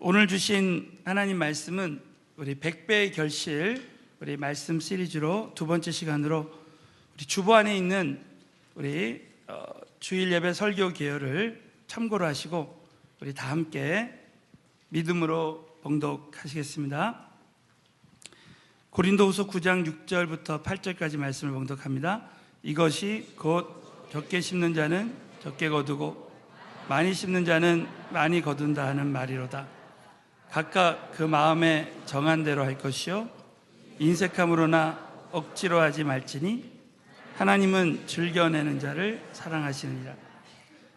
오늘 주신 하나님 말씀은 우리 100배의 결실, 우리 말씀 시리즈로 두 번째 시간으로 우리 주보 안에 있는 우리 주일 예배 설교 계열을 참고로 하시고 우리 다 함께 믿음으로 봉독하시겠습니다. 고린도후서 9장 6절부터 8절까지 말씀을 봉독합니다. 이것이 곧 적게 심는 자는 적게 거두고 많이 심는 자는 많이 거둔다 하는 말이로다. 각각 그 마음에 정한 대로 할 것이요 인색함으로나 억지로 하지 말지니 하나님은 즐겨내는 자를 사랑하시느니라.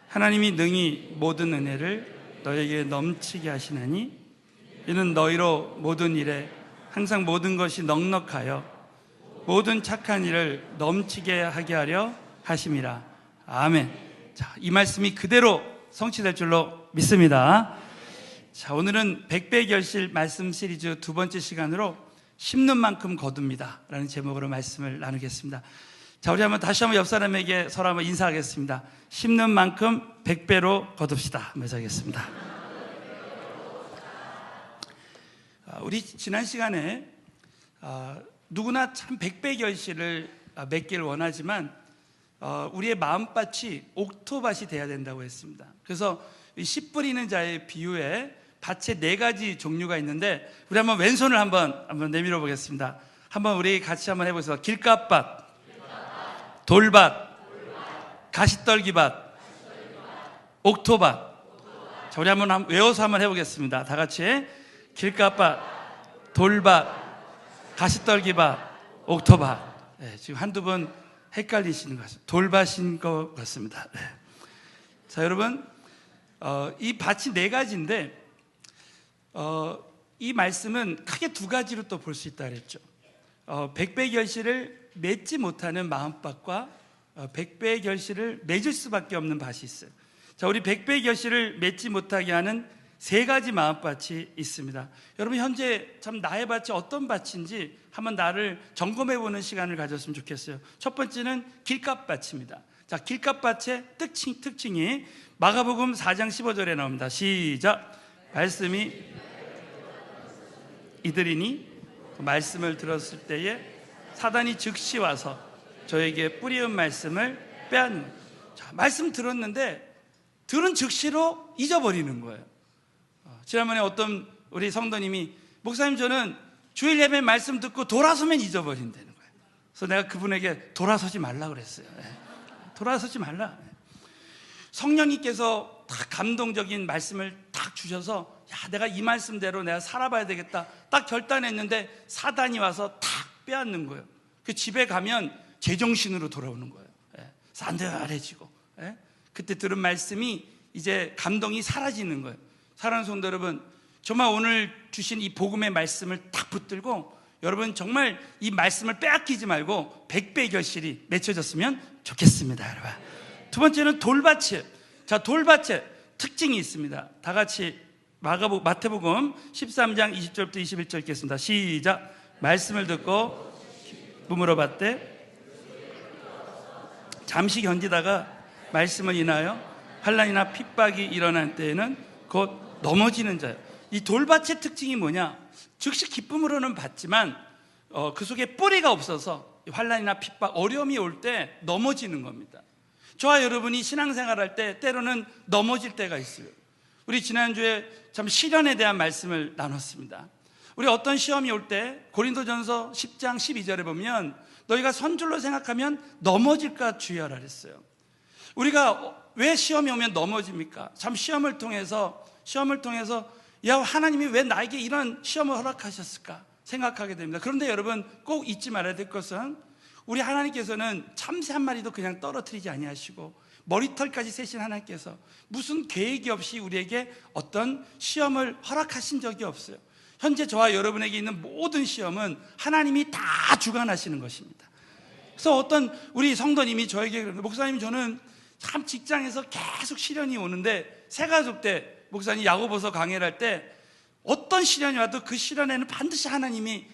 하나님이 능히 모든 은혜를 너에게 넘치게 하시나니 이는 너희로 모든 일에 항상 모든 것이 넉넉하여 모든 착한 일을 넘치게 하게 하려 하심이라. 아멘. 자, 이 말씀이 그대로 성취될 줄로 믿습니다. 자, 오늘은 100배의 결실 말씀 시리즈 두 번째 시간으로 심는 만큼 거둡니다 라는 제목으로 말씀을 나누겠습니다. 자, 우리 다시 한번 옆 사람에게 서로 한번 인사하겠습니다. 심는 만큼 100배로 거둡시다 하면서 하겠습니다. 우리 지난 시간에 누구나 참 100배의 결실을 맺기를 원하지만 우리의 마음밭이 옥토밭이 돼야 된다고 했습니다. 그래서 씨 뿌리는 자의 비유에 밭에 4가지 종류가 있는데 우리 한번 왼손을 한번 내밀어 보겠습니다. 한번 우리 같이 한번 해보세요. 길가밭, 돌밭, 가시떨기밭, 옥토밭. 자, 우리 한번 외워서 한번 해보겠습니다. 다 같이 길가밭, 돌밭, 가시떨기밭, 옥토밭. 네, 지금 한두 번 헷갈리시는 것 같습니다. 돌밭인 것 같습니다. 네. 자, 여러분, 이 밭이 4가지인데 이 말씀은 크게 2가지로 또 볼 수 있다 그랬죠. 100배의 결실을 맺지 못하는 마음밭과 100배의 결실을 맺을 수밖에 없는 밭이 있어요. 자, 우리 100배의 결실을 맺지 못하게 하는 3가지 마음밭이 있습니다. 여러분, 현재 참 나의 밭이 어떤 밭인지 한번 나를 점검해보는 시간을 가졌으면 좋겠어요. 첫 번째는 길가밭입니다. 자, 길가밭의 특징이 마가복음 4장 15절에 나옵니다. 시작. 말씀이 이들이니 그 말씀을 들었을 때에 사단이 즉시 와서 저에게 뿌리은 말씀을 빼앗는. 자, 말씀 들었는데 들은 즉시로 잊어버리는 거예요. 지난번에 어떤 우리 성도님이 목사님, 저는 주일 예배 말씀 듣고 돌아서면 잊어버린다는 거예요. 그래서 내가 그분에게 돌아서지 말라 그랬어요. 돌아서지 말라. 성령님께서 다 감동적인 말씀을 딱 주셔서 내가 이 말씀대로 내가 살아봐야 되겠다 딱 결단했는데 사단이 와서 탁 빼앗는 거예요. 그 집에 가면 제정신으로 돌아오는 거예요. 산들해지고. 그때 들은 말씀이 이제 감동이 사라지는 거예요. 사랑하는 성도 여러분, 정말 오늘 주신 이 복음의 말씀을 딱 붙들고 여러분 정말 이 말씀을 빼앗기지 말고 100배의 결실이 맺혀졌으면 좋겠습니다. 여러분, 두 번째는 돌밭이에요. 자, 돌밭에 특징이 있습니다. 다 같이 마태복음 13장 20절부터 21절 읽겠습니다. 시작. 말씀을 듣고 기쁨으로 받되 잠시 견디다가 말씀을 인하여 환난이나 핍박이 일어날 때에는 곧 넘어지는 자예요. 이 돌밭의 특징이 뭐냐? 즉시 기쁨으로는 받지만 그 속에 뿌리가 없어서 환난이나 핍박, 어려움이 올 때 넘어지는 겁니다. 저와 여러분이 신앙생활할 때 때로는 넘어질 때가 있어요. 우리 지난주에 참 시련에 대한 말씀을 나눴습니다. 우리 어떤 시험이 올 때 고린도전서 10장 12절에 보면 너희가 선줄로 생각하면 넘어질까 주의하라 그랬어요. 우리가 왜 시험이 오면 넘어집니까? 참 시험을 통해서 야, 하나님이 왜 나에게 이런 시험을 허락하셨을까 생각하게 됩니다. 그런데 여러분 꼭 잊지 말아야 될 것은 우리 하나님께서는 참새 한 마리도 그냥 떨어뜨리지 아니하시고 머리털까지 세신 하나님께서 무슨 계획이 없이 우리에게 어떤 시험을 허락하신 적이 없어요. 현재 저와 여러분에게 있는 모든 시험은 하나님이 다 주관하시는 것입니다. 그래서 어떤 우리 성도님이 저에게 그러는데 목사님, 저는 참 직장에서 계속 시련이 오는데 새가족 때 목사님 야고보서 강해를 할 때 어떤 시련이 와도 그 시련에는 반드시 하나님이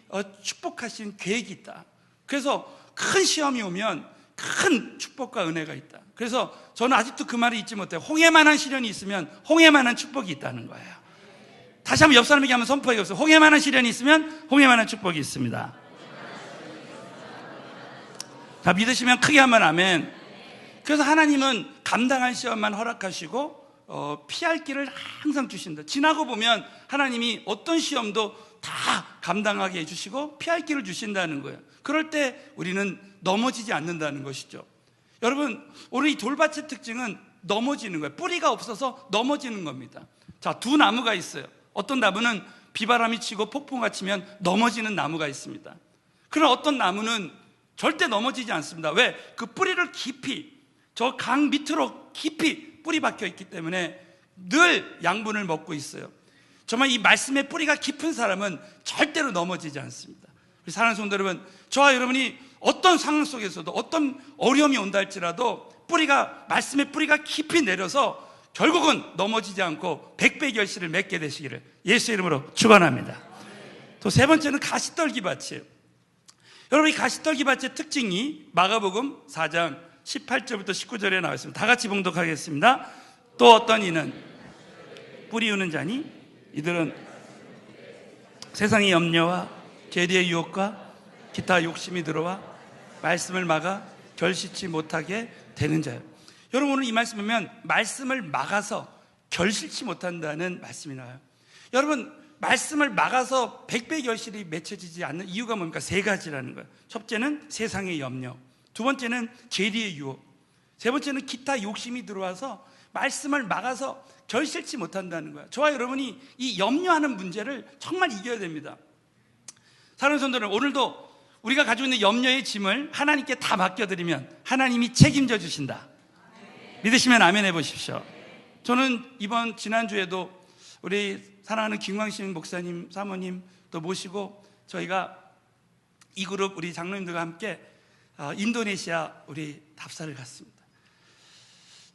축복하신 계획이 있다. 그래서 큰 시험이 오면 큰 축복과 은혜가 있다. 그래서 저는 아직도 그 말을 잊지 못해요. 홍해만한 시련이 있으면 홍해만한 축복이 있다는 거예요. 다시 한번 옆 사람에게 한번 선포해 보세요. 홍해만한 시련이 있으면 홍해만한 축복이 있습니다. 자, 믿으시면 크게 한번 아멘. 그래서 하나님은 감당할 시험만 허락하시고 피할 길을 항상 주신다. 지나고 보면 하나님이 어떤 시험도 다 감당하게 해주시고 피할 길을 주신다는 거예요. 그럴 때 우리는 넘어지지 않는다는 것이죠. 여러분, 오늘 이 돌밭의 특징은 넘어지는 거예요. 뿌리가 없어서 넘어지는 겁니다. 자, 두 나무가 있어요. 어떤 나무는 비바람이 치고 폭풍가 치면 넘어지는 나무가 있습니다. 그런 어떤 나무는 절대 넘어지지 않습니다. 왜? 그 뿌리를 깊이, 저 강 밑으로 깊이 뿌리 박혀 있기 때문에 늘 양분을 먹고 있어요. 정말 이 말씀의 뿌리가 깊은 사람은 절대로 넘어지지 않습니다. 사랑하는 성도 여러분, 저와 여러분이 어떤 상황 속에서도 어떤 어려움이 온다 할지라도 말씀의 뿌리가 깊이 내려서 결국은 넘어지지 않고 백배 결실을 맺게 되시기를 예수 이름으로 축원합니다. 또 세 번째는 가시떨기밭이에요. 여러분, 이 가시떨기밭의 특징이 마가복음 4장 18절부터 19절에 나와 있습니다. 다 같이 봉독하겠습니다. 또 어떤 이는 뿌리 우는 자니 이들은 세상의 염려와 죄의 유혹과 기타 욕심이 들어와 말씀을 막아 결실치 못하게 되는 자예요. 여러분, 오늘 이 말씀 보면 말씀을 막아서 결실치 못한다는 말씀이 나와요. 여러분, 말씀을 막아서 백배 결실이 맺혀지지 않는 이유가 뭡니까? 세 가지라는 거예요. 첫째는 세상의 염려, 두 번째는 죄의 유혹, 세 번째는 기타 욕심이 들어와서 말씀을 막아서 결실치 못한다는 거예요. 저와 여러분이 이 염려하는 문제를 정말 이겨야 됩니다. 사랑하는 성도들, 오늘도 우리가 가지고 있는 염려의 짐을 하나님께 다 맡겨드리면 하나님이 책임져 주신다. 믿으시면 아멘 해보십시오. 저는 지난주에도 우리 사랑하는 김광신 목사님, 사모님 또 모시고 저희가 이 그룹 우리 장로님들과 함께 인도네시아 우리 답사를 갔습니다.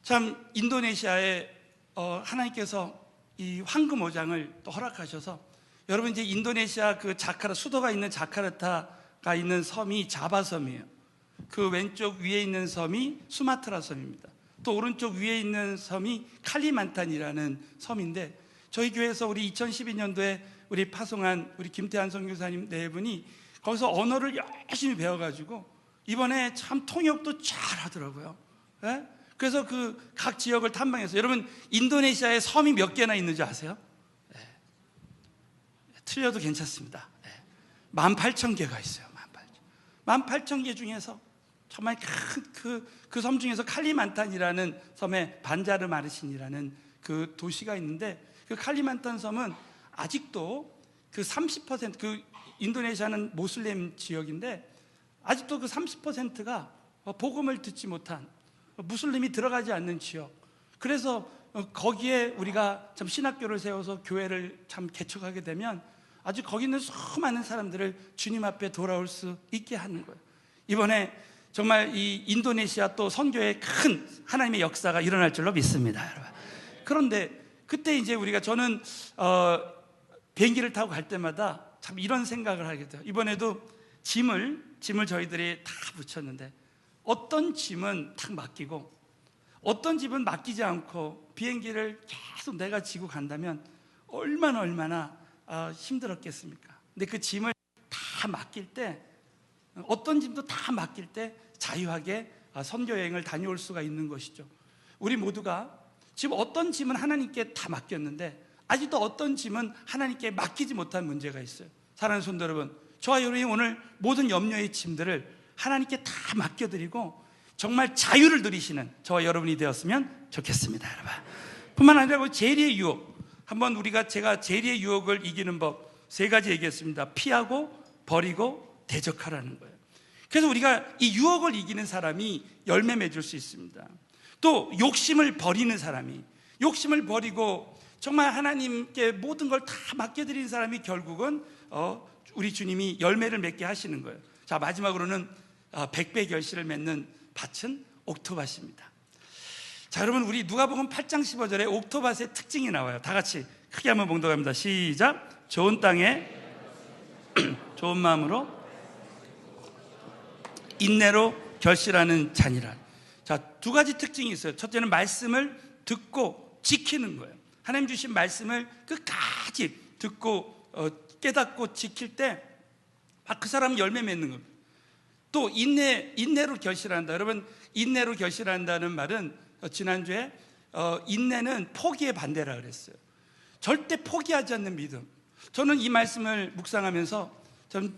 참 인도네시아에 하나님께서 이 황금 오장을 또 허락하셔서, 여러분 이제 인도네시아 그 수도가 있는 자카르타가 있는 섬이 자바섬이에요. 그 왼쪽 위에 있는 섬이 수마트라 섬입니다. 또 오른쪽 위에 있는 섬이 칼리만탄이라는 섬인데, 저희 교회에서 우리 2012년도에 우리 파송한 우리 김태한 선교사님 네 분이 거기서 언어를 열심히 배워가지고 이번에 참 통역도 잘 하더라고요. 네? 그래서 그 각 지역을 탐방해서, 여러분 인도네시아에 섬이 몇 개나 있는지 아세요? 네. 틀려도 괜찮습니다. 네. 18,000개가 있어요. 18,000개 중에서 정말 큰 그 섬 중에서 칼리만탄이라는 섬에 반자르 마르신이라는 그 도시가 있는데, 그 칼리만탄 섬은 아직도 그 30%, 그 인도네시아는 모슬렘 지역인데 아직도 그 30%가 복음을 듣지 못한, 무슬림이 들어가지 않는 지역. 그래서 거기에 우리가 참 신학교를 세워서 교회를 참 개척하게 되면 아주 거기 있는 수많은 사람들을 주님 앞에 돌아올 수 있게 하는 거예요. 이번에 정말 이 인도네시아 또 선교에 큰 하나님의 역사가 일어날 줄로 믿습니다, 여러분. 그런데 그때 이제 저는 비행기를 타고 갈 때마다 참 이런 생각을 하게 돼요. 이번에도 짐을 저희들이 다 붙였는데, 어떤 짐은 탁 맡기고 어떤 짐은 맡기지 않고 비행기를 계속 내가 지고 간다면 얼마나 힘들었겠습니까? 근데 그 짐을 다 맡길 때, 어떤 짐도 다 맡길 때 자유하게 선교여행을 다녀올 수가 있는 것이죠. 우리 모두가 지금 어떤 짐은 하나님께 다 맡겼는데 아직도 어떤 짐은 하나님께 맡기지 못한 문제가 있어요. 사랑하는 성도 여러분, 저와 여러분이 오늘 모든 염려의 짐들을 하나님께 다 맡겨드리고 정말 자유를 누리시는 저와 여러분이 되었으면 좋겠습니다, 여러분. 뿐만 아니라 재리의 유혹, 한번 제가 재리의 유혹을 이기는 법 세 가지 얘기했습니다. 피하고, 버리고, 대적하라는 거예요. 그래서 우리가 이 유혹을 이기는 사람이 열매 맺을 수 있습니다. 또 욕심을 버리는 사람이, 욕심을 버리고 정말 하나님께 모든 걸 다 맡겨드리는 사람이 결국은 우리 주님이 열매를 맺게 하시는 거예요. 자, 마지막으로는 100배 결실을 맺는 밭은 옥토밭입니다. 자, 여러분 우리 누가복음 8장 15절에 옥토밭의 특징이 나와요. 다 같이 크게 한번 봉독합니다. 시작. 좋은 땅에 좋은 마음으로 인내로 결실하는 자니라. 자, 두 가지 특징이 있어요. 첫째는 말씀을 듣고 지키는 거예요. 하나님 주신 말씀을 끝까지 듣고 깨닫고 지킬 때 그 사람 열매 맺는 겁니다. 또 인내로 결실한다. 여러분, 인내로 결실한다는 말은 지난주에 인내는 포기의 반대라 그랬어요. 절대 포기하지 않는 믿음. 저는 이 말씀을 묵상하면서 저는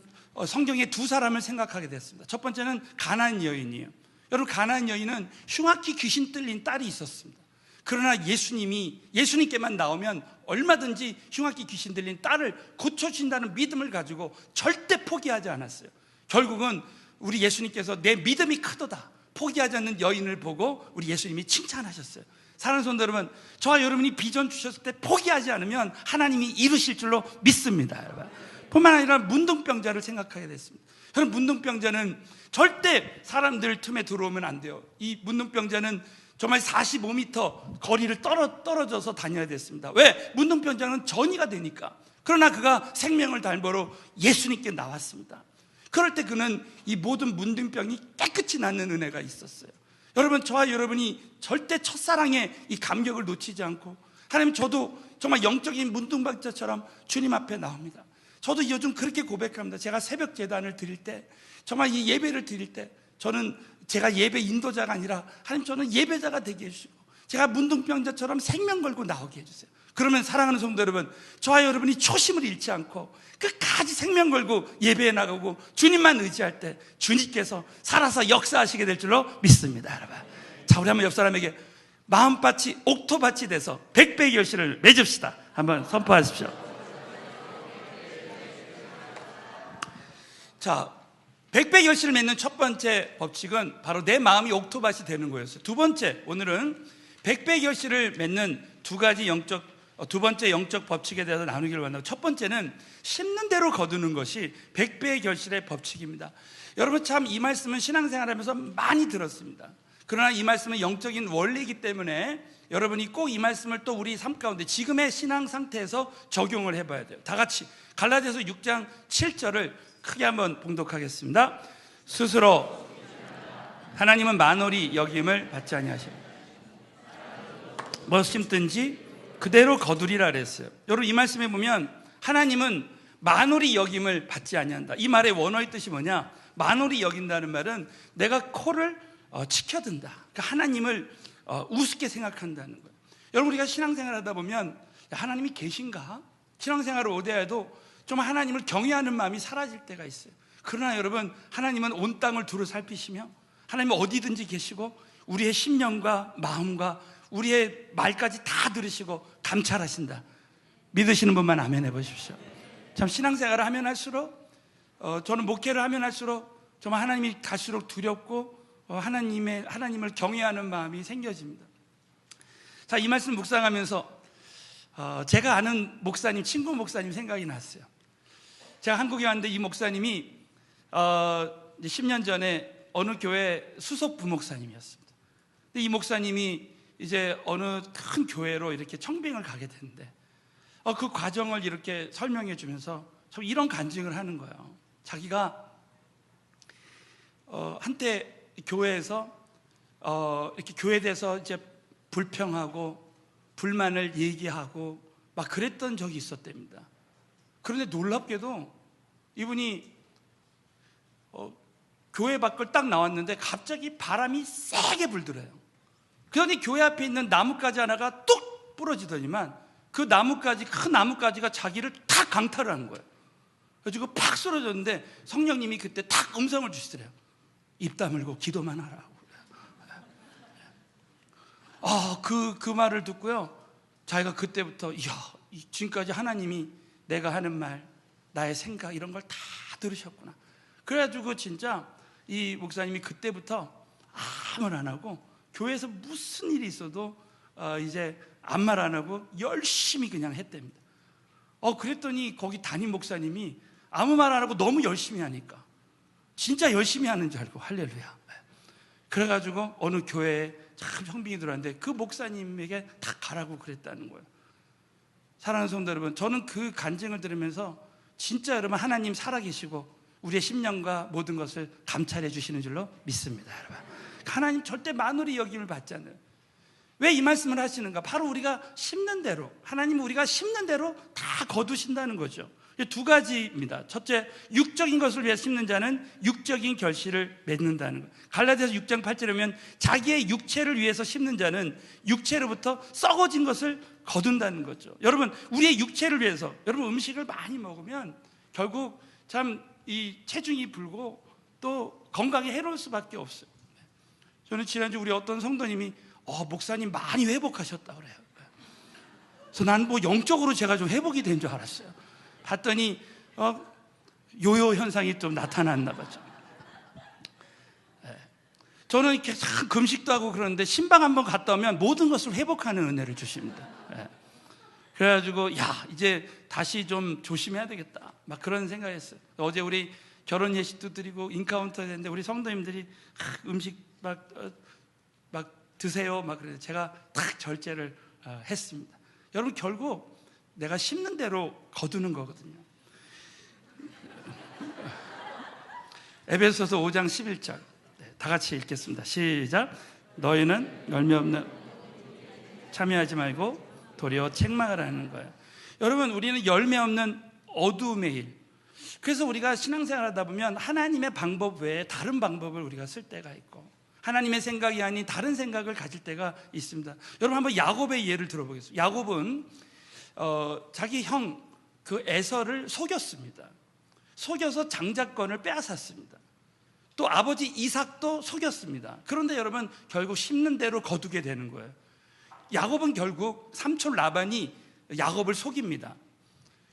성경의 두 사람을 생각하게 됐습니다. 첫 번째는 가나안 여인이에요. 여러분, 가나안 여인은 흉악히 귀신 뜰린 딸이 있었습니다. 그러나 예수님께만 나오면 얼마든지 흉악히 귀신 들린 딸을 고쳐주신다는 믿음을 가지고 절대 포기하지 않았어요. 결국은 우리 예수님께서 내 믿음이 크도다, 포기하지 않는 여인을 보고 우리 예수님이 칭찬하셨어요. 사랑하는 성도 여러분, 저와 여러분이 비전 주셨을 때 포기하지 않으면 하나님이 이루실 줄로 믿습니다. 여러분, 뿐만 아니라 문둥병자를 생각하게 됐습니다. 여러분, 문둥병자는 절대 사람들 틈에 들어오면 안 돼요. 이 문둥병자는 정말 45m 거리를 떨어져서 다녀야 됐습니다. 왜? 문둥병자는 전이가 되니까. 그러나 그가 생명을 달보러 예수님께 나왔습니다. 그럴 때 그는 이 모든 문둥병이 깨끗이 낫는 은혜가 있었어요. 여러분, 저와 여러분이 절대 첫사랑의 이 감격을 놓치지 않고, 하나님, 저도 정말 영적인 문둥병자처럼 주님 앞에 나옵니다. 저도 요즘 그렇게 고백합니다. 제가 새벽 제단을 드릴 때, 정말 이 예배를 드릴 때, 저는 제가 예배 인도자가 아니라 하나님, 저는 예배자가 되게 해주시고 제가 문둥병자처럼 생명 걸고 나오게 해주세요. 그러면 사랑하는 성도 여러분, 저와 여러분이 초심을 잃지 않고 끝까지 생명 걸고 예배에 나가고 주님만 의지할 때 주님께서 살아서 역사하시게 될 줄로 믿습니다. 여러분, 자, 우리 한번 옆 사람에게 마음밭이 옥토밭이 돼서 100배의 결실을 맺읍시다. 한번 선포하십시오. 자, 100배 결실을 맺는 첫 번째 법칙은 바로 내 마음이 옥토밭이 되는 거였어요. 두 번째, 오늘은 100배 결실을 맺는 두 번째 영적 법칙에 대해서 나누기를 원하고, 첫 번째는 심는 대로 거두는 것이 100배의 결실의 법칙입니다. 여러분, 참 이 말씀은 신앙생활하면서 많이 들었습니다. 그러나 이 말씀은 영적인 원리이기 때문에 여러분이 꼭 이 말씀을 또 우리 삶 가운데 지금의 신앙 상태에서 적용을 해봐야 돼요. 다 같이 갈라디아서 6장 7절을 크게 한번 봉독하겠습니다. 스스로 하나님은 만홀히 여김을 받지 아니하시고 뭐 심든지 그대로 거두리라 그랬어요. 여러분, 이 말씀에 보면 하나님은 만홀히 여김을 받지 아니한다. 이 말의 원어의 뜻이 뭐냐? 만홀히 여긴다는 말은 내가 코를 치켜든다. 그러니까 하나님을 우습게 생각한다는 거예요. 여러분, 우리가 신앙생활 하다 보면 하나님이 계신가? 신앙생활을 오래 해도 좀 하나님을 경외하는 마음이 사라질 때가 있어요. 그러나 여러분, 하나님은 온 땅을 두루 살피시며 하나님은 어디든지 계시고 우리의 심령과 마음과 우리의 말까지 다 들으시고 감찰하신다. 믿으시는 분만 아멘 해보십시오. 참, 신앙생활을 하면 할수록 저는 목회를 하면 할수록 정말 하나님이 갈수록 두렵고 하나님을 경외하는 마음이 생겨집니다. 자, 이 말씀 묵상하면서 제가 아는 목사님, 친구 목사님 생각이 났어요. 제가 한국에 왔는데 이 목사님이 10년 전에 어느 교회 수석 부목사님이었습니다. 근데 이 목사님이 이제 어느 큰 교회로 이렇게 청빙을 가게 됐는데 그 과정을 이렇게 설명해 주면서 참 이런 간증을 하는 거예요. 자기가 한때 교회에서 이렇게 교회에 대해서 이제 불평하고 불만을 얘기하고 막 그랬던 적이 있었답니다. 그런데 놀랍게도 이분이 교회 밖을 딱 나왔는데 갑자기 바람이 세게 불더래요. 그러니 교회 앞에 있는 나뭇가지 하나가 뚝 부러지더니만 그 나뭇가지, 큰 나뭇가지가 자기를 탁 강탈을 한 거예요. 그래가지고 팍 쓰러졌는데 성령님이 그때 탁 음성을 주시더래요. 입 다물고 기도만 하라고. 그 말을 듣고요, 자기가 그때부터 지금까지 하나님이 내가 하는 말, 나의 생각 이런 걸 다 들으셨구나. 그래가지고 진짜 이 목사님이 그때부터 아무를 안 하고 교회에서 무슨 일이 있어도 이제 아무 말 안 하고 열심히 그냥 했답니다. 그랬더니 거기 담임 목사님이 아무 말 안 하고 너무 열심히 하니까 진짜 열심히 하는 줄 알고 할렐루야. 그래가지고 어느 교회에 참 형빙이 들어왔는데 그 목사님에게 다 가라고 그랬다는 거예요. 사랑하는 성도 여러분, 저는 그 간증을 들으면서 진짜 여러분, 하나님 살아계시고 우리의 심령과 모든 것을 감찰해 주시는 줄로 믿습니다. 여러분, 하나님 절대 만홀히 여김을 받지 않아요. 왜 이 말씀을 하시는가? 바로 우리가 심는 대로, 하나님은 우리가 심는 대로 다 거두신다는 거죠. 두 가지입니다. 첫째, 육적인 것을 위해 심는 자는 육적인 결실을 맺는다는 것. 갈라디아서 6장 8절에 보면 자기의 육체를 위해서 심는 자는 육체로부터 썩어진 것을 거둔다는 거죠. 여러분, 우리의 육체를 위해서, 여러분 음식을 많이 먹으면 결국 참 이 체중이 불고 또 건강에 해로울 수밖에 없어요. 저는 지난주 우리 어떤 성도님이 목사님 많이 회복하셨다 그래요. 그래서 난 뭐 영적으로 제가 좀 회복이 된 줄 알았어요. 봤더니 요요 현상이 좀 나타났나 보죠. 저는 이렇게 참 금식도 하고 그러는데 신방 한번 갔다 오면 모든 것을 회복하는 은혜를 주십니다. 그래가지고 이제 다시 좀 조심해야 되겠다 막 그런 생각했어요. 어제 우리 결혼 예식도 드리고 인카운터 했는데 우리 성도님들이 음식 막 드세요 막 그래서 제가 딱 절제를 했습니다. 여러분, 결국 내가 심는 대로 거두는 거거든요. 에베소서 5장 11절 다 같이 읽겠습니다. 시작. 너희는 열매 없는 참여하지 말고 도리어 책망하라는 거예요. 여러분, 우리는 열매 없는 어두움의 일. 그래서 우리가 신앙생활 하다 보면 하나님의 방법 외에 다른 방법을 우리가 쓸 때가 있고 하나님의 생각이 아닌 다른 생각을 가질 때가 있습니다. 여러분, 한번 야곱의 예를 들어보겠습니다. 야곱은 자기 형 그 에서를 속였습니다. 속여서 장자권을 빼앗았습니다. 또 아버지 이삭도 속였습니다. 그런데 여러분, 결국 심는 대로 거두게 되는 거예요. 야곱은 결국 삼촌 라반이 야곱을 속입니다.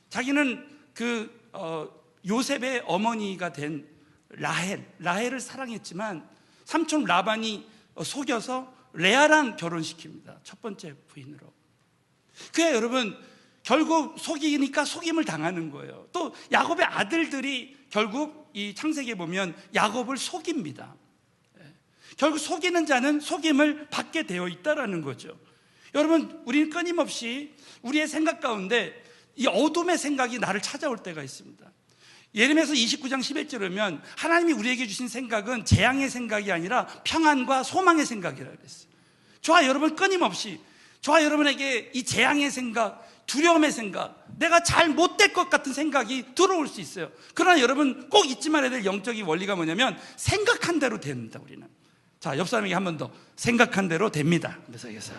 자기는 요셉의 어머니가 된 라헬을 사랑했지만 삼촌 라반이 속여서 레아랑 결혼시킵니다. 첫 번째 부인으로. 그래, 여러분, 결국 속이니까 속임을 당하는 거예요. 또 야곱의 아들들이 결국 이 창세기에 보면 야곱을 속입니다. 결국 속이는 자는 속임을 받게 되어 있다라는 거죠. 여러분, 우리는 끊임없이 우리의 생각 가운데 이 어둠의 생각이 나를 찾아올 때가 있습니다. 예레미야서 29장 11절에 보면 하나님이 우리에게 주신 생각은 재앙의 생각이 아니라 평안과 소망의 생각이라고 그랬어요. 저와 여러분, 끊임없이 저와 여러분에게 이 재앙의 생각, 두려움의 생각, 내가 잘 못될 것 같은 생각이 들어올 수 있어요. 그러나 여러분 꼭 잊지 말아야 될 영적인 원리가 뭐냐면 생각한 대로 됩니다. 우리는. 자, 옆 사람에게 한 번 더, 생각한 대로 됩니다. 그래서 얘기했어요.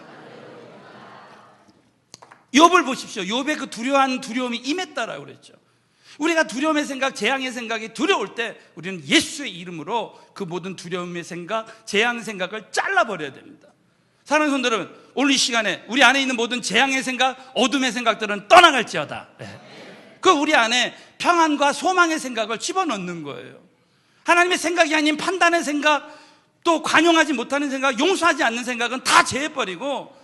욥을 보십시오. 욥의 그 두려워한 두려움이 임했다라고 그랬죠. 우리가 두려움의 생각, 재앙의 생각이 두려울 때 우리는 예수의 이름으로 그 모든 두려움의 생각, 재앙의 생각을 잘라버려야 됩니다. 사랑하는 성도 여러분, 오늘 이 시간에 우리 안에 있는 모든 재앙의 생각, 어둠의 생각들은 떠나갈지어다. 그 우리 안에 평안과 소망의 생각을 집어넣는 거예요. 하나님의 생각이 아닌 판단의 생각, 또 관용하지 못하는 생각, 용서하지 않는 생각은 다 제해버리고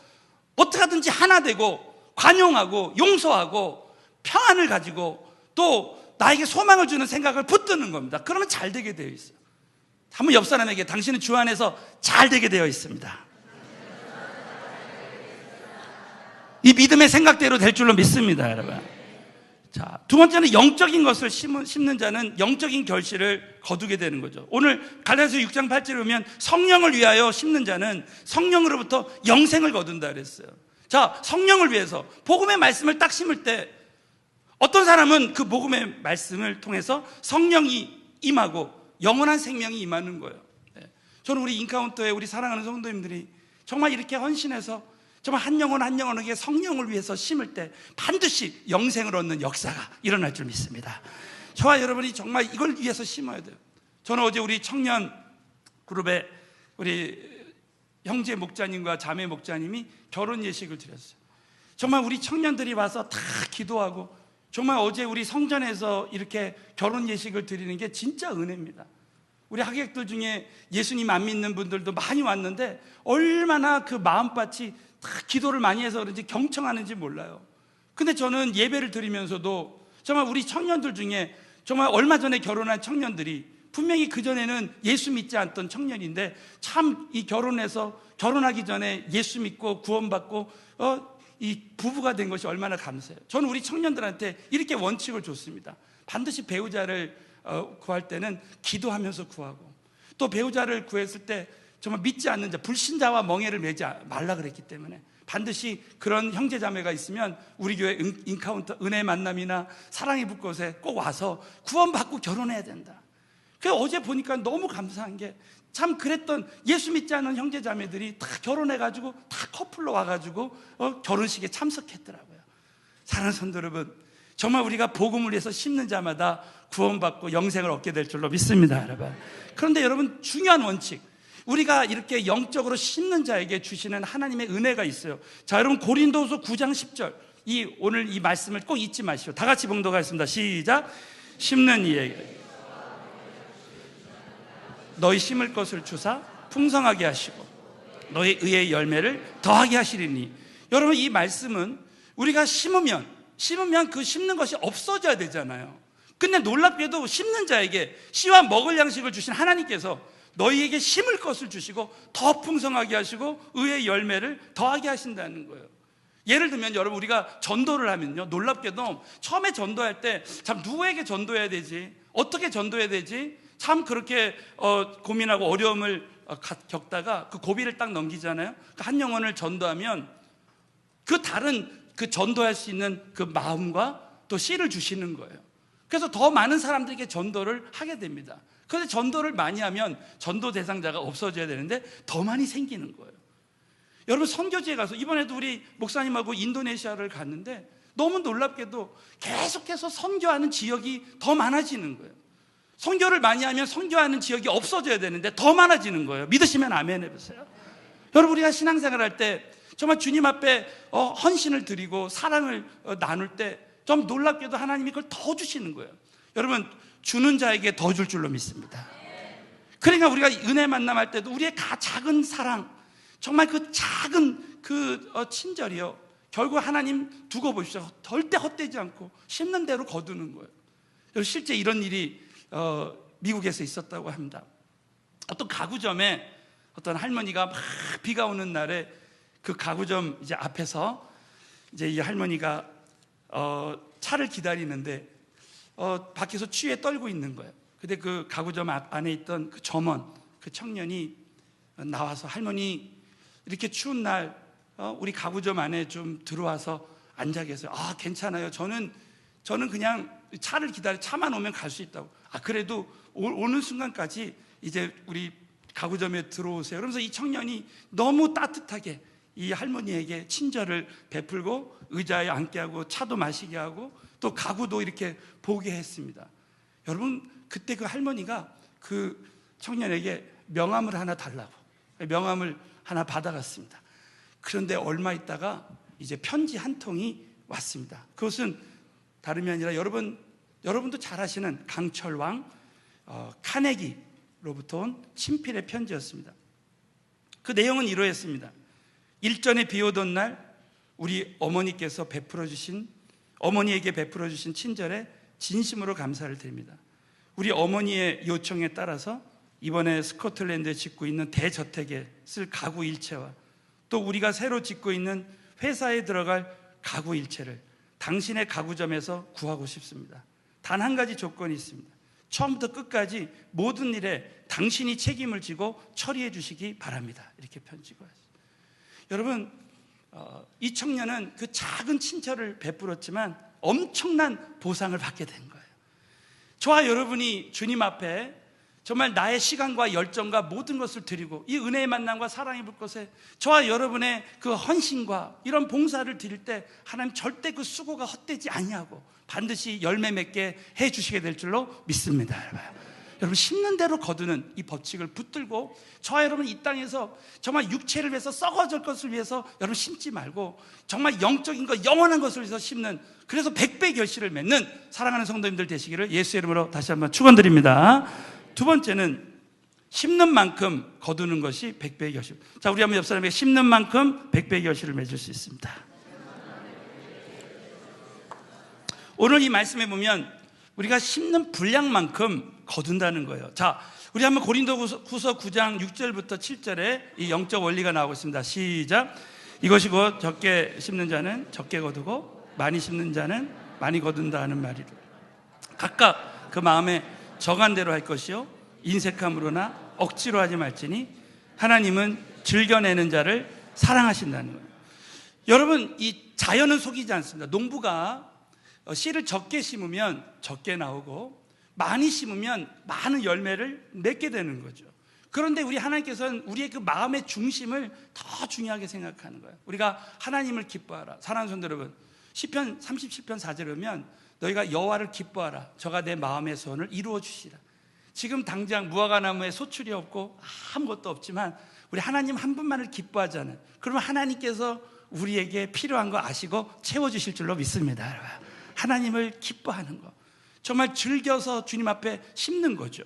어떻게 하든지 하나 되고 관용하고 용서하고 평안을 가지고 또 나에게 소망을 주는 생각을 붙드는 겁니다. 그러면 잘 되게 되어 있어요. 한번 옆 사람에게, 당신은 주 안에서 잘 되게 되어 있습니다. 이 믿음의 생각대로 될 줄로 믿습니다, 여러분. 자, 두 번째는 영적인 것을 심는 자는 영적인 결실을 거두게 되는 거죠. 오늘 갈라디아서 6장 8절에 보면 성령을 위하여 심는 자는 성령으로부터 영생을 거둔다 그랬어요. 자, 성령을 위해서 복음의 말씀을 딱 심을 때 어떤 사람은 그 복음의 말씀을 통해서 성령이 임하고 영원한 생명이 임하는 거예요. 저는 우리 인카운터에 우리 사랑하는 성도님들이 정말 이렇게 헌신해서 정말 한 영혼 한 영혼에게 성령을 위해서 심을 때 반드시 영생을 얻는 역사가 일어날 줄 믿습니다. 저와 여러분이 정말 이걸 위해서 심어야 돼요. 저는 어제 우리 청년 그룹에 우리 형제 목자님과 자매 목자님이 결혼 예식을 드렸어요. 정말 우리 청년들이 와서 다 기도하고 정말 어제 우리 성전에서 이렇게 결혼 예식을 드리는 게 진짜 은혜입니다. 우리 하객들 중에 예수님 안 믿는 분들도 많이 왔는데 얼마나 그 마음밭이 다 기도를 많이 해서 그런지 경청하는지 몰라요. 근데 저는 예배를 드리면서도 정말 우리 청년들 중에 정말 얼마 전에 결혼한 청년들이 분명히 그전에는 예수 믿지 않던 청년인데 참 이 결혼하기 전에 예수 믿고 구원받고 이 부부가 된 것이 얼마나 감사해요. 저는 우리 청년들한테 이렇게 원칙을 줬습니다. 반드시 배우자를 구할 때는 기도하면서 구하고 또 배우자를 구했을 때 정말 믿지 않는 자, 불신자와 멍에를 매지 말라 그랬기 때문에 반드시 그런 형제자매가 있으면 우리 교회 인카운터 은혜 만남이나 사랑의 불꽃에 꼭 와서 구원받고 결혼해야 된다. 그래서 어제 보니까 너무 감사한 게 참 그랬던 예수 믿지 않는 형제자매들이 다 결혼해가지고 다 커플로 와가지고 결혼식에 참석했더라고요. 사랑하는 성도 여러분, 정말 우리가 복음을 위해서 심는 자마다 구원받고 영생을 얻게 될 줄로 믿습니다, 여러분. 그런데 여러분, 중요한 원칙, 우리가 이렇게 영적으로 심는 자에게 주시는 하나님의 은혜가 있어요. 자, 여러분, 고린도후서 9장 10절, 오늘 이 말씀을 꼭 잊지 마시오. 다 같이 봉독하겠습니다. 시작. 심는 이에게 너희 심을 것을 주사 풍성하게 하시고 너희 의의 열매를 더하게 하시리니. 여러분, 이 말씀은 우리가 심으면 그 심는 것이 없어져야 되잖아요. 근데 놀랍게도 심는 자에게 씨와 먹을 양식을 주신 하나님께서 너희에게 심을 것을 주시고 더 풍성하게 하시고 의의 열매를 더하게 하신다는 거예요. 예를 들면 여러분, 우리가 전도를 하면요, 놀랍게도 처음에 전도할 때 참 누구에게 전도해야 되지, 어떻게 전도해야 되지, 참 그렇게 고민하고 어려움을 겪다가 그 고비를 딱 넘기잖아요. 한 영혼을 전도하면 그 다른 그 전도할 수 있는 그 마음과 또 씨를 주시는 거예요. 그래서 더 많은 사람들에게 전도를 하게 됩니다. 그런데 전도를 많이 하면 전도 대상자가 없어져야 되는데 더 많이 생기는 거예요. 여러분, 선교지에 가서 이번에도 우리 목사님하고 인도네시아를 갔는데 너무 놀랍게도 계속해서 선교하는 지역이 더 많아지는 거예요. 선교를 많이 하면 선교하는 지역이 없어져야 되는데 더 많아지는 거예요. 믿으시면 아멘 해보세요. 여러분, 우리가 신앙생활 할 때 정말 주님 앞에 헌신을 드리고 사랑을 나눌 때 좀 놀랍게도 하나님이 그걸 더 주시는 거예요. 여러분, 주는 자에게 더 줄 줄로 믿습니다. 그러니까 우리가 은혜 만남할 때도 우리의 작은 사랑, 정말 그 작은 친절이요, 결국 하나님 두고 보십시오. 절대 헛되지 않고 심는 대로 거두는 거예요. 여러분, 실제 이런 일이 미국에서 있었다고 합니다. 어떤 가구점에 어떤 할머니가 막 비가 오는 날에 그 가구점 이제 앞에서 이제 이 할머니가 차를 기다리는데 밖에서 추위에 떨고 있는 거예요. 근데 그 가구점 안에 있던 그 점원, 그 청년이 나와서 할머니 이렇게 추운 날 우리 가구점 안에 좀 들어와서 앉아 계세요. 아, 괜찮아요. 저는 그냥 차를 기다려 차만 오면 갈 수 있다고. 아, 그래도 오는 순간까지 이제 우리 가구점에 들어오세요. 그러면서 이 청년이 너무 따뜻하게 이 할머니에게 친절을 베풀고 의자에 앉게 하고 차도 마시게 하고 또 가구도 이렇게 보게 했습니다. 여러분, 그때 그 할머니가 그 청년에게 명함을 하나 달라고, 명함을 하나 받아갔습니다. 그런데 얼마 있다가 이제 편지 한 통이 왔습니다. 그것은 다름이 아니라 여러분도 잘 아시는 강철왕 카네기로부터 온 친필의 편지였습니다. 그 내용은 이러했습니다. 일전에 비 오던 날 우리 어머니께서 어머니에게 베풀어 주신 친절에 진심으로 감사를 드립니다. 우리 어머니의 요청에 따라서 이번에 스코틀랜드에 짓고 있는 대저택에 쓸 가구 일체와 또 우리가 새로 짓고 있는 회사에 들어갈 가구 일체를 당신의 가구점에서 구하고 싶습니다. 단 한 가지 조건이 있습니다. 처음부터 끝까지 모든 일에 당신이 책임을 지고 처리해 주시기 바랍니다. 이렇게 편지가 왔어요. 여러분, 이 청년은 그 작은 친절을 베풀었지만 엄청난 보상을 받게 된 거예요. 저와 여러분이 주님 앞에 정말 나의 시간과 열정과 모든 것을 드리고 이 은혜의 만남과 사랑의 불꽃에 저와 여러분의 그 헌신과 이런 봉사를 드릴 때 하나님 절대 그 수고가 헛되지 아니하고 반드시 열매 맺게 해주시게 될 줄로 믿습니다. 여러분, 심는 대로 거두는 이 법칙을 붙들고 저와 여러분 이 땅에서 정말 육체를 위해서 썩어질 것을 위해서 여러분 심지 말고 정말 영적인 것, 영원한 것을 위해서 심는, 그래서 100배 결실을 맺는 사랑하는 성도님들 되시기를 예수의 이름으로 다시 한번 축원드립니다. 두 번째는 심는 만큼 거두는 것이 100배의 결실. 자, 우리 한번 옆 사람에게 심는 만큼 100배의 결실을 맺을 수 있습니다. 오늘 이 말씀에 보면 우리가 심는 분량만큼 거둔다는 거예요. 자, 우리 한번 고린도후서 9장 6절부터 7절에 이 영적 원리가 나오고 있습니다. 시작. 이것이 곧 적게 심는 자는 적게 거두고 많이 심는 자는 많이 거둔다 하는 말이라. 각각 그 마음에 정한 대로 할 것이요 인색함으로나 억지로 하지 말지니 하나님은 즐겨내는 자를 사랑하신다는 거예요. 여러분, 이 자연은 속이지 않습니다. 농부가 씨를 적게 심으면 적게 나오고 많이 심으면 많은 열매를 맺게 되는 거죠. 그런데 우리 하나님께서는 우리의 그 마음의 중심을 더 중요하게 생각하는 거예요. 우리가 하나님을 기뻐하라. 사랑하는 성도 여러분, 시편 37편 4절에 보면 너희가 여호와를 기뻐하라. 저가 내 마음의 소원을 이루어 주시라. 지금 당장 무화과나무에 소출이 없고 아무것도 없지만 우리 하나님 한 분만을 기뻐하잖아요. 그러면 하나님께서 우리에게 필요한 거 아시고 채워주실 줄로 믿습니다. 하나님을 기뻐하는 거, 정말 즐겨서 주님 앞에 심는 거죠.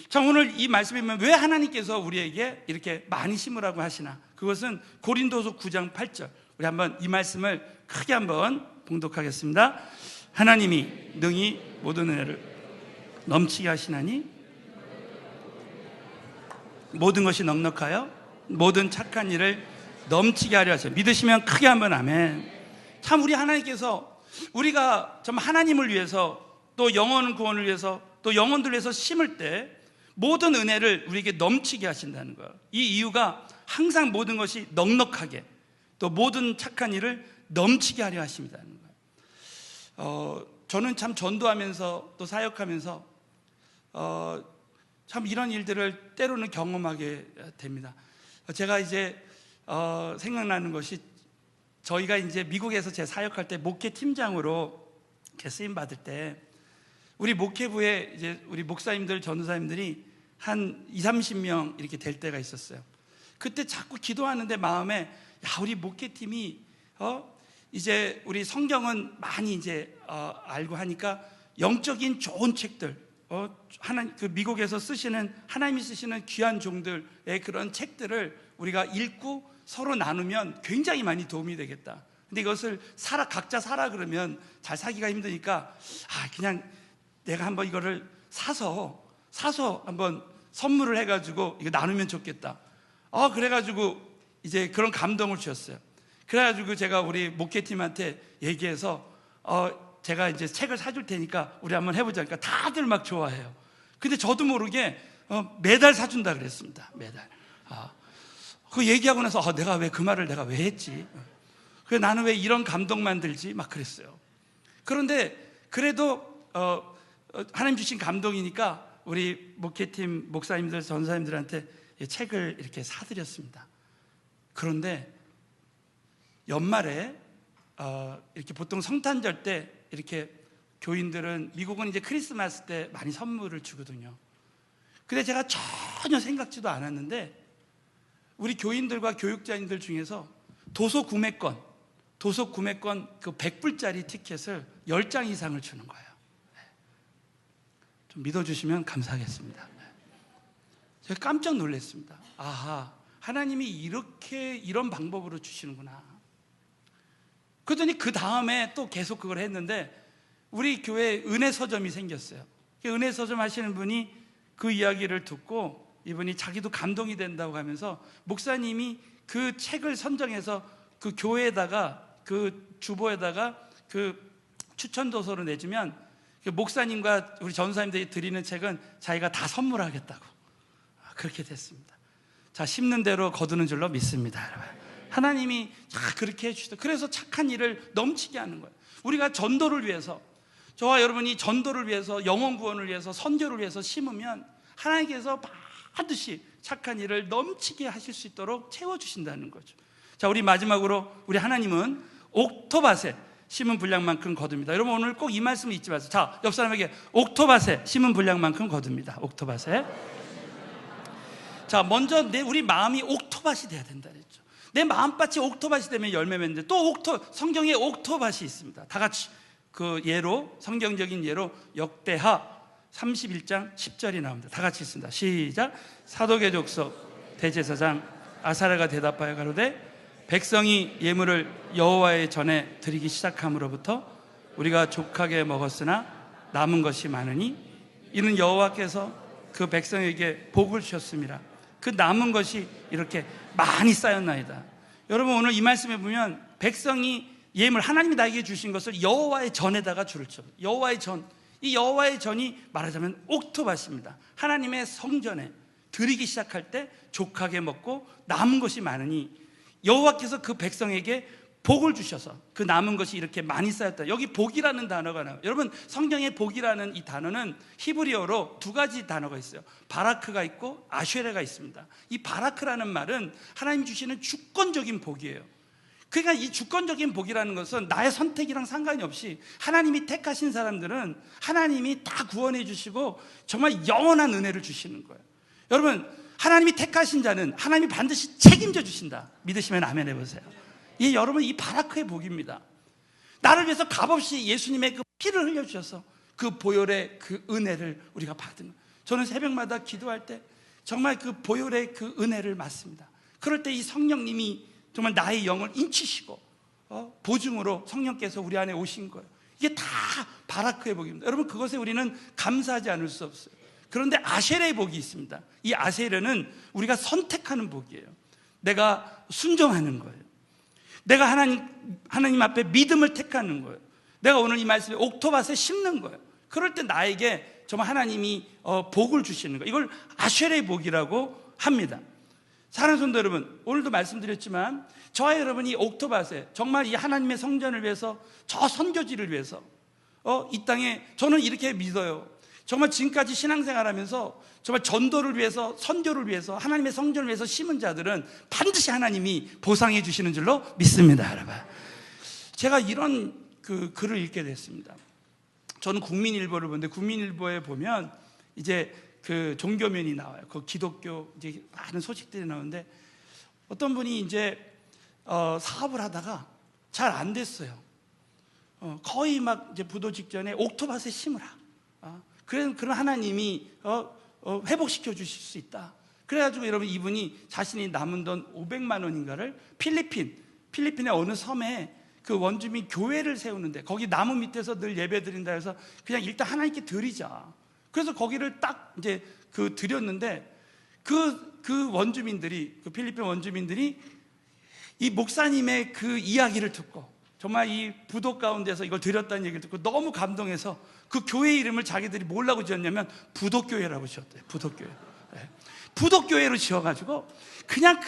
자, 오늘 이 말씀에 보면 왜 하나님께서 우리에게 이렇게 많이 심으라고 하시나? 그것은 고린도서 9장 8절. 우리 한번 이 말씀을 크게 한번 봉독하겠습니다. 하나님이 능히 모든 은혜를 넘치게 하시나니 모든 것이 넉넉하여 모든 착한 일을 넘치게 하려 하셔. 믿으시면 크게 한번 아멘. 참 우리 하나님께서 우리가 정말 하나님을 위해서 또 영혼 구원을 위해서 또 영혼들을 위해서 심을 때 모든 은혜를 우리에게 넘치게 하신다는 거예요. 이 이유가 항상 모든 것이 넉넉하게 또 모든 착한 일을 넘치게 하려 하십니다. 저는 참 전도하면서 또 사역하면서 참 이런 일들을 때로는 경험하게 됩니다. 제가 이제 생각나는 것이 저희가 이제 미국에서 제 사역할 때 목회 팀장으로 이렇게 쓰임 받을 때 우리 목회부에 이제 우리 목사님들 전도사님들이 한 20-30명 이렇게 될 때가 있었어요. 그때 자꾸 기도하는데 마음에 야, 우리 목회팀이 이제 우리 성경은 많이 이제 알고 하니까 영적인 좋은 책들, 하나님 그 미국에서 쓰시는 하나님이 쓰시는 귀한 종들의 그런 책들을 우리가 읽고 서로 나누면 굉장히 많이 도움이 되겠다. 근데 이것을 각자 사라 그러면 잘 사기가 힘드니까 그냥 내가 한번 이거를 사서 한번 선물을 해가지고 이거 나누면 좋겠다. 그래가지고 이제 그런 감동을 주셨어요. 그래가지고 제가 우리 목회팀한테 얘기해서 제가 이제 책을 사줄 테니까 우리 한번 해보자. 그러니까 다들 막 좋아해요. 근데 저도 모르게 매달 사준다 그랬습니다. 매달. 그 얘기하고 나서 내가 왜 그 말을 내가 왜 했지? 그래 나는 왜 이런 감동만 들지? 막 그랬어요. 그런데 그래도 하나님 주신 감동이니까 우리 목회팀 목사님들 전사님들한테 책을 이렇게 사드렸습니다. 그런데 연말에 이렇게 보통 성탄절 때 이렇게 교인들은 미국은 이제 크리스마스 때 많이 선물을 주거든요. 근데 제가 전혀 생각지도 않았는데 우리 교인들과 교육자님들 중에서 도서 구매권 그 100불짜리 티켓을 10장 이상을 주는 거예요. 좀 믿어주시면 감사하겠습니다. 제가 깜짝 놀랐습니다. 하나님이 이런 방법으로 주시는구나. 그러더니 그 다음에 또 계속 그걸 했는데 우리 교회에 은혜 서점이 생겼어요. 은혜 서점 하시는 분이 그 이야기를 듣고 이분이 자기도 감동이 된다고 하면서 목사님이 그 책을 선정해서 그 교회에다가 그 주보에다가 그 추천 도서로 내주면 목사님과 우리 전사님들이 드리는 책은 자기가 다 선물하겠다고 그렇게 됐습니다. 자, 심는 대로 거두는 줄로 믿습니다. 여러분. 하나님이 그렇게 해주시다. 그래서 착한 일을 넘치게 하는 거예요. 우리가 전도를 위해서 저와 여러분이 전도를 위해서 영혼 구원을 위해서 선교를 위해서 심으면 하나님께서 반드시 착한 일을 넘치게 하실 수 있도록 채워주신다는 거죠. 자, 우리 마지막으로 우리 하나님은 옥토밭에 심은 분량만큼 거둡니다. 여러분 오늘 꼭 이 말씀을 잊지 마세요. 자, 옆 사람에게 옥토밭에 심은 분량만큼 거둡니다. 옥토밭에. 자, 먼저 우리 마음이 옥토밭이 돼야 된다 그랬죠. 내 마음밭이 옥토밭이 되면 열매 맺는데 또 성경에 옥토밭이 있습니다. 다 같이 그 예로 성경적인 예로 역대하 31장 10절이 나옵니다. 다 같이 읽습니다. 시작. 사독의 족속 대제사장 아사랴가 대답하여 가로되 백성이 예물을 여호와의 전에 드리기 시작함으로부터 우리가 족하게 먹었으나 남은 것이 많으니 이는 여호와께서 그 백성에게 복을 주셨습니다. 그 남은 것이 이렇게 많이 쌓였나이다. 여러분 오늘 이 말씀에 보면 백성이 예물 하나님이 나에게 주신 것을 여호와의 전에다가 줄을 쳐. 여호와의 전, 이 여호와의 전이 말하자면 옥토밭입니다. 하나님의 성전에 드리기 시작할 때 족하게 먹고 남은 것이 많으니 여호와께서 그 백성에게 복을 주셔서 그 남은 것이 이렇게 많이 쌓였다. 여기 복이라는 단어가 나와요. 여러분, 성경에 복이라는 이 단어는 히브리어로 두 가지 단어가 있어요. 바라크가 있고 아쉐레가 있습니다. 이 바라크라는 말은 하나님 주시는 주권적인 복이에요. 그러니까 이 주권적인 복이라는 것은 나의 선택이랑 상관이 없이 하나님이 택하신 사람들은 하나님이 다 구원해 주시고 정말 영원한 은혜를 주시는 거예요. 여러분, 하나님이 택하신 자는 하나님이 반드시 책임져 주신다. 믿으시면 아멘 해보세요. 이 여러분, 이 바라크의 복입니다. 나를 위해서 값없이 예수님의 그 피를 흘려주셔서 그 보혈의 그 은혜를 우리가 받은 거예요. 저는 새벽마다 기도할 때 정말 그 보혈의 그 은혜를 맞습니다. 그럴 때 이 성령님이 정말 나의 영을 인치시고 보증으로 성령께서 우리 안에 오신 거예요. 이게 다 바라크의 복입니다. 여러분, 그것에 우리는 감사하지 않을 수 없어요. 그런데 아세르의 복이 있습니다. 이 아세르는 우리가 선택하는 복이에요. 내가 순종하는 거예요. 내가 하나님 앞에 믿음을 택하는 거예요. 내가 오늘 이 말씀에 옥토밭에 심는 거예요. 그럴 때 나에게 정말 하나님이 복을 주시는 거예요. 이걸 아세르의 복이라고 합니다. 사랑하는 성도 여러분, 오늘도 말씀드렸지만 저와 여러분이 옥토밭에 정말 이 하나님의 성전을 위해서, 저 선교지를 위해서 이 땅에, 저는 이렇게 믿어요. 정말 지금까지 신앙생활하면서 정말 전도를 위해서, 선교를 위해서, 하나님의 성전을 위해서 심은 자들은 반드시 하나님이 보상해 주시는 줄로 믿습니다. 여러분, 제가 이런 그 글을 읽게 됐습니다. 저는 국민일보를 보는데 국민일보에 보면 이제 그 종교면이 나와요. 그 기독교 이제 많은 소식들이 나오는데 어떤 분이 이제 사업을 하다가 잘 안 됐어요. 거의 막 이제 부도 직전에 옥토밭에 심으라. 그런 하나님이 회복시켜 주실 수 있다. 그래가지고 여러분, 이분이 자신이 남은 돈 500만 원인가를 필리핀의 어느 섬에 그 원주민 교회를 세우는데, 거기 나무 밑에서 늘 예배 드린다 해서 그냥 일단 하나님께 드리자. 그래서 거기를 딱 이제 그 드렸는데 그 원주민들이, 그 필리핀 원주민들이 이 목사님의 그 이야기를 듣고 정말 이 부도 가운데서 이걸 드렸다는 얘기를 듣고 너무 감동해서 그 교회 이름을 자기들이 뭐라고 지었냐면 부도교회라고 지었대요. 부도교회. 네. 부도교회로 지어가지고 그냥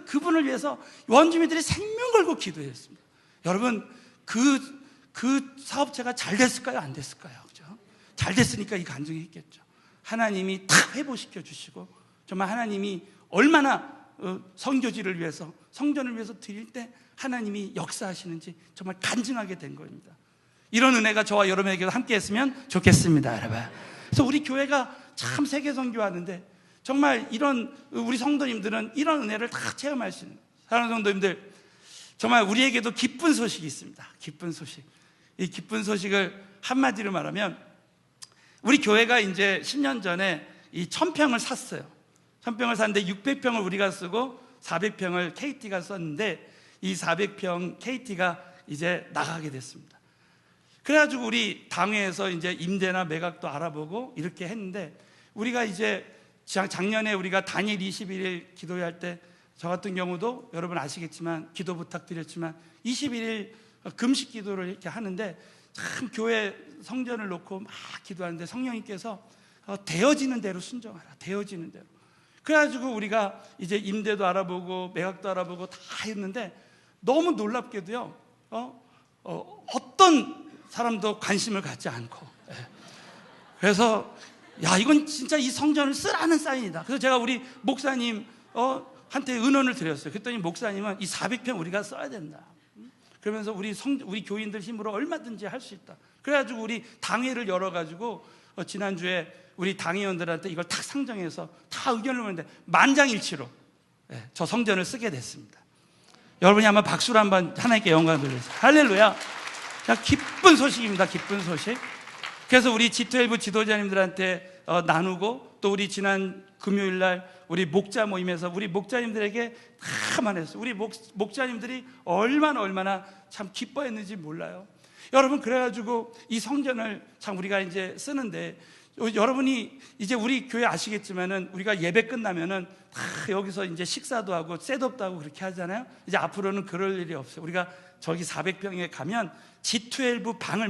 그분을 위해서 원주민들이 생명 걸고 기도했습니다. 여러분, 그 사업체가 잘 됐을까요? 안 됐을까요? 그죠? 잘 됐으니까 이 간증이 있겠죠. 하나님이 다 회복시켜 주시고 정말 하나님이 얼마나 선교지를 위해서, 성전을 위해서 드릴 때 하나님이 역사하시는지 정말 간증하게 된 겁니다. 이런 은혜가 저와 여러분에게도 함께 했으면 좋겠습니다. 여러분, 그래서 우리 교회가 참 세계 선교하는데 정말 이런 우리 성도님들은 이런 은혜를 다 체험할 수 있는, 사랑하는 성도님들, 정말 우리에게도 기쁜 소식이 있습니다. 기쁜 소식. 이 기쁜 소식을 한마디로 말하면, 우리 교회가 이제 10년 전에 이 1000평을 샀어요. 1000평을 샀는데 600평을 우리가 쓰고 400평을 KT가 썼는데, 이 400평 KT가 이제 나가게 됐습니다. 그래가지고 우리 당회에서 이제 임대나 매각도 알아보고 이렇게 했는데, 우리가 이제 작년에 우리가 단일 21일 기도할 때, 저 같은 경우도 여러분 아시겠지만 기도 부탁드렸지만 21일 금식 기도를 이렇게 하는데, 참 교회 성전을 놓고 막 기도하는데 성령님께서 되어지는 대로 순종하라, 되어지는 대로. 그래가지고 우리가 이제 임대도 알아보고 매각도 알아보고 다 했는데, 너무 놀랍게도요, 어떤 사람도 관심을 갖지 않고, 그래서 야, 이건 진짜 이 성전을 쓰라는 사인이다. 그래서 제가 우리 목사님 한테 은원을 드렸어요. 그랬더니 목사님은 이 400평 우리가 써야 된다. 그러면서 우리 교인들 힘으로 얼마든지 할 수 있다. 그래가지고 우리 당회를 열어가지고 지난주에 우리 당회원들한테 이걸 탁 상정해서 다 의견을 모았는데 만장일치로 저 성전을 쓰게 됐습니다. 여러분이 한번 박수로 한번 하나님께 영광을 돌려주세요. 할렐루야. 자, 기쁜 소식입니다. 기쁜 소식. 그래서 우리 G12 지도자님들한테 나누고, 또 우리 지난 금요일날 우리 목자 모임에서 우리 목자님들에게 다 말했어요. 우리 목자님들이 얼마나 참 기뻐했는지 몰라요. 여러분, 그래가지고 이 성전을 참 우리가 이제 쓰는데, 여러분이 이제 우리 교회 아시겠지만은 우리가 예배 끝나면은 다 여기서 이제 식사도 하고 셋업도 하고 그렇게 하잖아요. 이제 앞으로는 그럴 일이 없어요. 우리가 저기 400평에 가면 G12 방을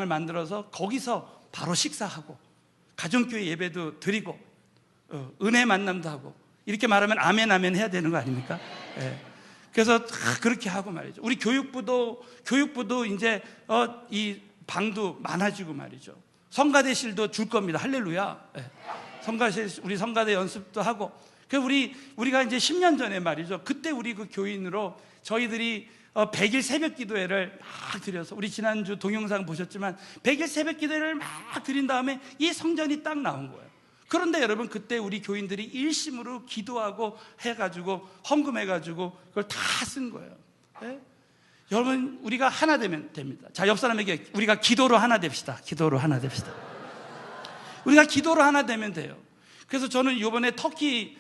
만들어서 거기서 바로 식사하고 가정교회 예배도 드리고 은혜 만남도 하고, 이렇게 말하면 아멘 아멘 해야 되는 거 아닙니까? 예. 그래서 그렇게 하고 말이죠. 우리 교육부도 이제 이 방도 많아지고 말이죠. 성가대실도 줄 겁니다. 할렐루야. 예. 우리 성가대 연습도 하고. 우리가 이제 10년 전에 말이죠. 그때 우리 그 교인으로 저희들이 100일 새벽 기도회를 막 드려서, 우리 지난주 동영상 보셨지만 100일 새벽 기도회를 막 드린 다음에 이 성전이 딱 나온 거예요. 그런데 여러분, 그때 우리 교인들이 일심으로 기도하고 해가지고 헌금해가지고 그걸 다 쓴 거예요. 네? 여러분, 우리가 하나 되면 됩니다. 자, 옆 사람에게 우리가 기도로 하나 됩시다. 기도로 하나 됩시다. 우리가 기도로 하나 되면 돼요. 그래서 저는 이번에 터키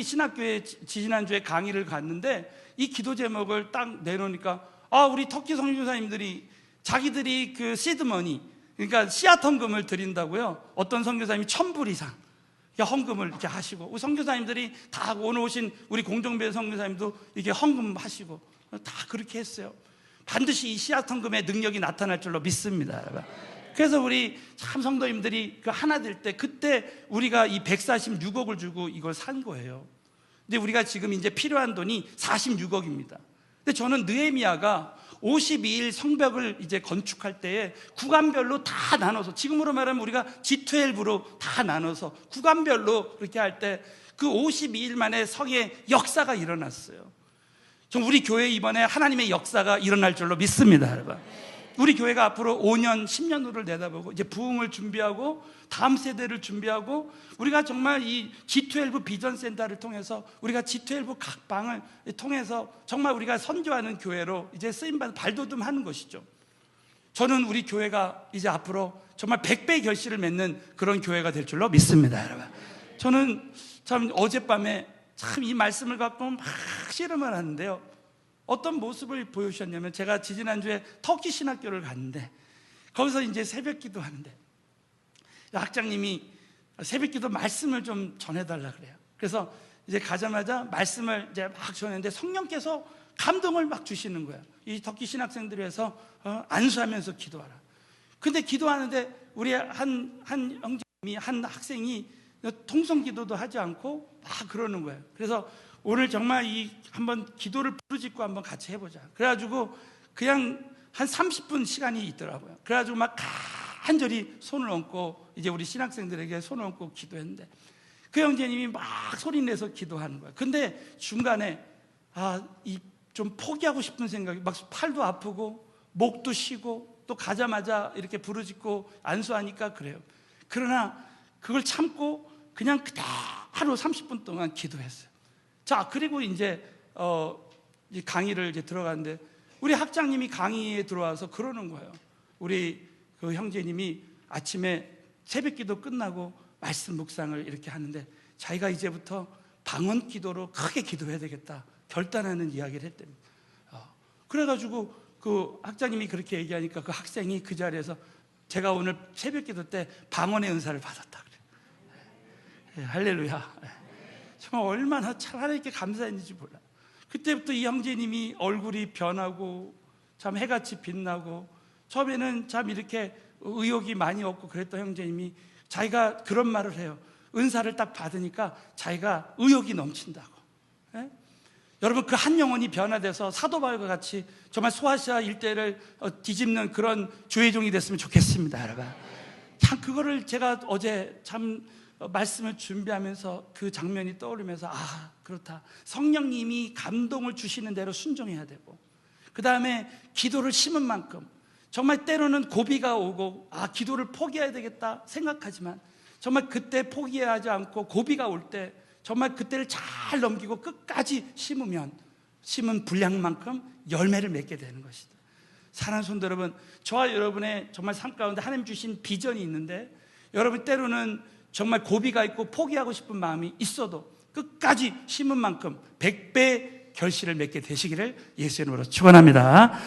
신학교에 지난주에 강의를 갔는데, 이 기도 제목을 딱 내놓으니까 우리 터키 선교사님들이 자기들이 그 시드머니, 그러니까 씨앗 헌금을 드린다고요. 어떤 선교사님이 1,000불 이상 헌금을 이렇게 하시고, 우리 선교사님들이 다 오늘 오신 우리 공정배 선교사님도 이게 헌금하시고 다 그렇게 했어요. 반드시 이 씨앗 헌금의 능력이 나타날 줄로 믿습니다, 여러분. 그래서 우리 참 성도님들이 그 하나 될 때, 그때 우리가 이 146억을 주고 이걸 산 거예요. 근데 우리가 지금 이제 필요한 돈이 46억입니다. 근데 저는 느헤미야가 52일 성벽을 이제 건축할 때에 구간별로 다 나눠서, 지금으로 말하면 우리가 G12로 다 나눠서 구간별로 그렇게 할 때 그 52일 만에 성의 역사가 일어났어요. 전 우리 교회 이번에 하나님의 역사가 일어날 줄로 믿습니다, 여러분. 우리 교회가 앞으로 5년, 10년 후를 내다보고 이제 부흥을 준비하고 다음 세대를 준비하고, 우리가 정말 이 G12 비전 센터를 통해서 우리가 G12 각 방을 통해서 정말 우리가 선교하는 교회로 이제 쓰임받는 발돋움하는 것이죠. 저는 우리 교회가 이제 앞으로 정말 100배의 결실을 맺는 그런 교회가 될 줄로 믿습니다, 여러분. 저는 참 어젯밤에 참 이 말씀을 갖고 막 씨름을 하는데요. 어떤 모습을 보여주셨냐면, 제가 지난주에 터키 신학교를 갔는데 거기서 이제 새벽 기도 하는데 학장님이 새벽 기도 말씀을 좀 전해달라 그래요. 그래서 이제 가자마자 말씀을 이제 막 전했는데 성령께서 감동을 막 주시는 거예요. 이 터키 신학생들이 해서 안수하면서 기도하라. 근데 기도하는데 우리 한 형제님이, 한 학생이 통성 기도도 하지 않고 막 그러는 거예요. 그래서 오늘 정말 한번 기도를 부르짖고 한번 같이 해보자. 그래가지고 그냥 한 30분 시간이 있더라고요. 그래가지고 막 간절히 손을 얹고 이제 우리 신학생들에게 손을 얹고 기도했는데, 그 형제님이 막 소리내서 기도하는 거예요. 근데 중간에 좀 포기하고 싶은 생각이, 막 팔도 아프고 목도 쉬고 또 가자마자 이렇게 부르짖고 안수하니까 그래요. 그러나 그걸 참고 그냥 그대로 30분 동안 기도했어요. 자, 그리고 이제 강의를 이제 들어갔는데 우리 학장님이 강의에 들어와서 그러는 거예요. 우리 그 형제님이 아침에 새벽기도 끝나고 말씀 묵상을 이렇게 하는데 자기가 이제부터 방언 기도로 크게 기도해야 되겠다 결단하는 이야기를 했답니다. 그래가지고 그 학장님이 그렇게 얘기하니까 그 학생이 그 자리에서 제가 오늘 새벽기도 때 방언의 은사를 받았다 그래요. 할렐루야. 정말 얼마나 참 하나님께 감사했는지 몰라요. 그때부터 이 형제님이 얼굴이 변하고 참 해같이 빛나고, 처음에는 참 이렇게 의욕이 많이 없고 그랬던 형제님이 자기가 그런 말을 해요. 은사를 딱 받으니까 자기가 의욕이 넘친다고. 예? 여러분, 그 한 영혼이 변화돼서 사도 바울과 같이 정말 소아시아 일대를 뒤집는 그런 주의 종이 됐으면 좋겠습니다, 여러분. 참 그거를 제가 어제 참 말씀을 준비하면서 그 장면이 떠오르면서 그렇다. 성령님이 감동을 주시는 대로 순종해야 되고, 그 다음에 기도를 심은 만큼 정말 때로는 고비가 오고 기도를 포기해야 되겠다 생각하지만 정말 그때 포기하지 않고 고비가 올 때 정말 그때를 잘 넘기고 끝까지 심은 분량만큼 열매를 맺게 되는 것이다. 사랑하는 성도 여러분, 저와 여러분의 정말 삶 가운데 하나님 주신 비전이 있는데, 여러분 때로는 정말 고비가 있고 포기하고 싶은 마음이 있어도 끝까지 심은 만큼 100배 결실을 맺게 되시기를 예수의 이름으로 축원합니다.